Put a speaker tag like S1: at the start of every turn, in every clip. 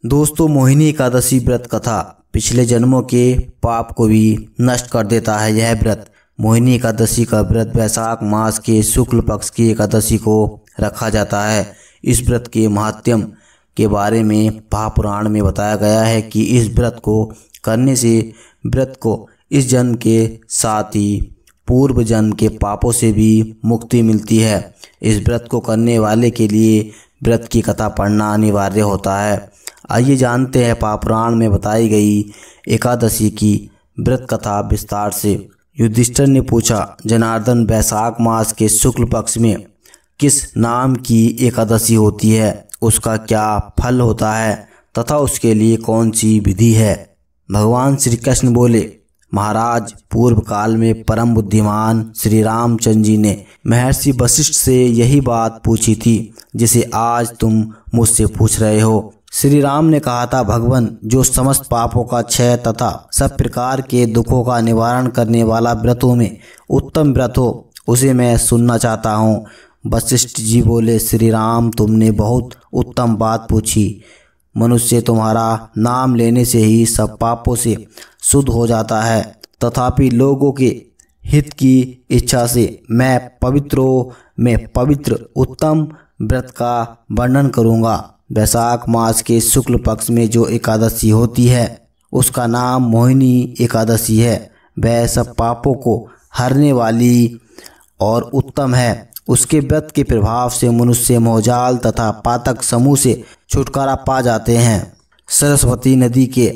S1: दोस्तों, मोहिनी एकादशी व्रत कथा पिछले जन्मों के पाप को भी नष्ट कर देता है। यह व्रत मोहिनी एकादशी का व्रत वैशाख मास के शुक्ल पक्ष की एकादशी को रखा जाता है। इस व्रत के महात्म्य के बारे में महापुराण में बताया गया है कि इस व्रत को करने से व्रत को इस जन्म के साथ ही पूर्व जन्म के पापों से भी मुक्ति मिलती है। इस व्रत को करने वाले के लिए व्रत की कथा पढ़ना अनिवार्य होता है। आइए जानते हैं महापुराण में बताई गई एकादशी की व्रत कथा विस्तार से। युधिष्ठिर ने पूछा, जनार्दन, वैशाख मास के शुक्ल पक्ष में किस नाम की एकादशी होती है? उसका क्या फल होता है तथा उसके लिए कौन सी विधि है? भगवान श्री कृष्ण बोले, महाराज, पूर्व काल में परम बुद्धिमान श्री रामचंद्र जी ने महर्षि वशिष्ठ से यही बात पूछी थी जिसे आज तुम मुझसे पूछ रहे हो। श्री राम ने कहा था, भगवान, जो समस्त पापों का क्षय तथा सब प्रकार के दुखों का निवारण करने वाला व्रतों में उत्तम व्रत हो, उसे मैं सुनना चाहता हूँ। वशिष्ठ जी बोले, श्री राम, तुमने बहुत उत्तम बात पूछी। मनुष्य तुम्हारा नाम लेने से ही सब पापों से शुद्ध हो जाता है, तथापि लोगों के हित की इच्छा से मैं पवित्र उत्तम व्रत का वर्णन करूँगा। वैशाख मास के शुक्ल पक्ष में जो एकादशी होती है उसका नाम मोहिनी एकादशी है। वह सब पापों को हरने वाली और उत्तम है। उसके व्रत के प्रभाव से मनुष्य मोहजाल तथा पातक समूह से छुटकारा पा जाते हैं। सरस्वती नदी के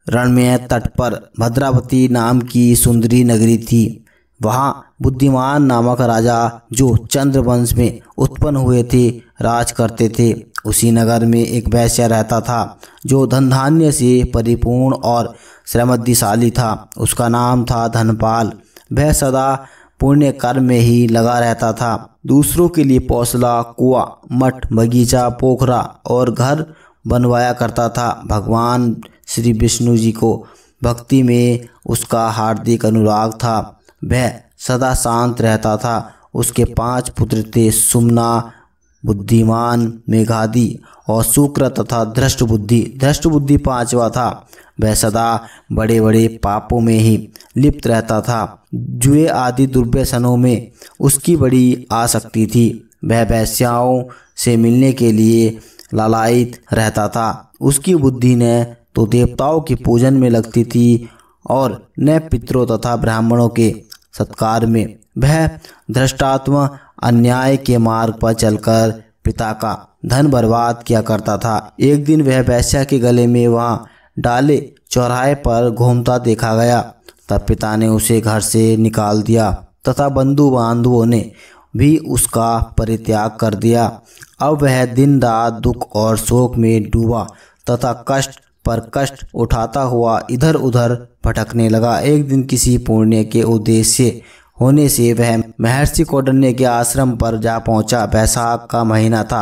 S1: रणमय तट पर भद्रावती नाम की सुंदरी नगरी थी। वहाँ बुद्धिमान नामक राजा, जो चंद्रवंश में उत्पन्न हुए थे, राज करते थे। उसी नगर में एक वैश्य रहता था जो धन धान्य से परिपूर्ण और समृद्धिशाली था। उसका नाम था धनपाल। वह सदा पुण्य कर्म में ही लगा रहता था। दूसरों के लिए पौसला, कुआं, मठ, बगीचा, पोखरा और घर बनवाया करता था। भगवान श्री विष्णु जी को भक्ति में उसका हार्दिक अनुराग था। वह सदा शांत रहता था। उसके 5 पुत्र थे, सुमना, बुद्धिमान, मेघादि और शुक्र तथा धृष्टबुद्धि 5वां था। वह सदा बड़े बड़े पापों में ही लिप्त रहता था। जुए आदि दुर्व्यसनों में उसकी बड़ी आसक्ति थी। वह वैश्याओं से मिलने के लिए लालायित रहता था। उसकी बुद्धि न तो देवताओं के पूजन में लगती थी और न पितरों तथा ब्राह्मणों के सत्कार में। वह धृष्टात्मा अन्याय के मार्ग पर चलकर पिता का धन बर्बाद किया करता था। एक दिन वह वैश्या के गले में वहाँ डाले चौराहे पर घूमता देखा गया। तब पिता ने उसे घर से निकाल दिया तथा बंधु बांधवों ने भी उसका परित्याग कर दिया। अब वह दिन रात दुख और शोक में डूबा तथा कष्ट पर कष्ट उठाता हुआ इधर उधर भटकने लगा। एक दिन किसी पुण्य के उद्देश्य होने से वह महर्षि कौंडिन्य के आश्रम पर जा पहुंचा। वैशाख का महीना था।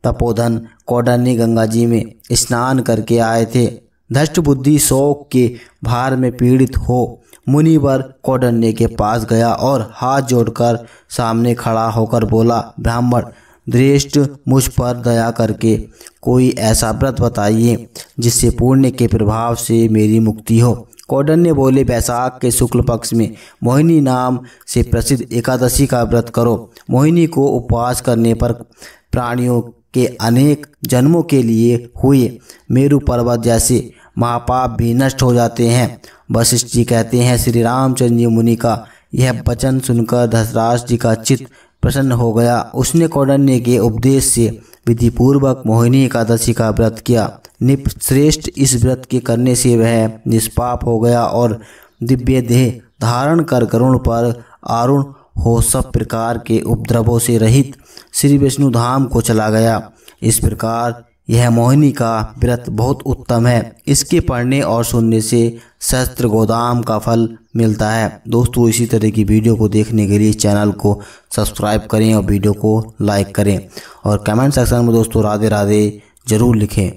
S1: तपोधन कौंडिन्य गंगा जी में स्नान करके आए थे। धृष्टबुद्धि शोक के भार में पीड़ित हो मुनिवर कौंडिन्य के पास गया और हाथ जोड़कर सामने खड़ा होकर बोला, ब्राह्मण श्रेष्ठ, मुझ पर दया करके कोई ऐसा व्रत बताइए जिससे पुण्य के प्रभाव से मेरी मुक्ति हो। कौंडिन्य बोले, वैशाख के शुक्ल पक्ष में मोहिनी नाम से प्रसिद्ध एकादशी का व्रत करो। मोहिनी को उपवास करने पर प्राणियों के अनेक जन्मों के लिए हुए मेरु पर्वत जैसे महापाप भी नष्ट हो जाते हैं। वशिष्ठ जी कहते हैं, श्री रामचंद्र जी मुनि का यह वचन सुनकर धृतराष्ट्र जी का चित्त प्रसन्न हो गया। उसने कौंडिन्य के उपदेश से विधि पूर्वक मोहिनी एकादशी का व्रत किया। निपश्रेष्ठ इस व्रत के करने से वह निष्पाप हो गया और दिव्य देह धारण कर गरुड़ पर आरूढ़ हो सब प्रकार के उपद्रवों से रहित श्री विष्णु धाम को चला गया। इस प्रकार यह मोहिनी का व्रत बहुत उत्तम है। इसके पढ़ने और सुनने से सहस्त्र गोदाम का फल मिलता है। दोस्तों, इसी तरह की वीडियो को देखने के लिए चैनल को सब्सक्राइब करें और वीडियो को लाइक करें और कमेंट सेक्शन में दोस्तों राधे राधे जरूर लिखें।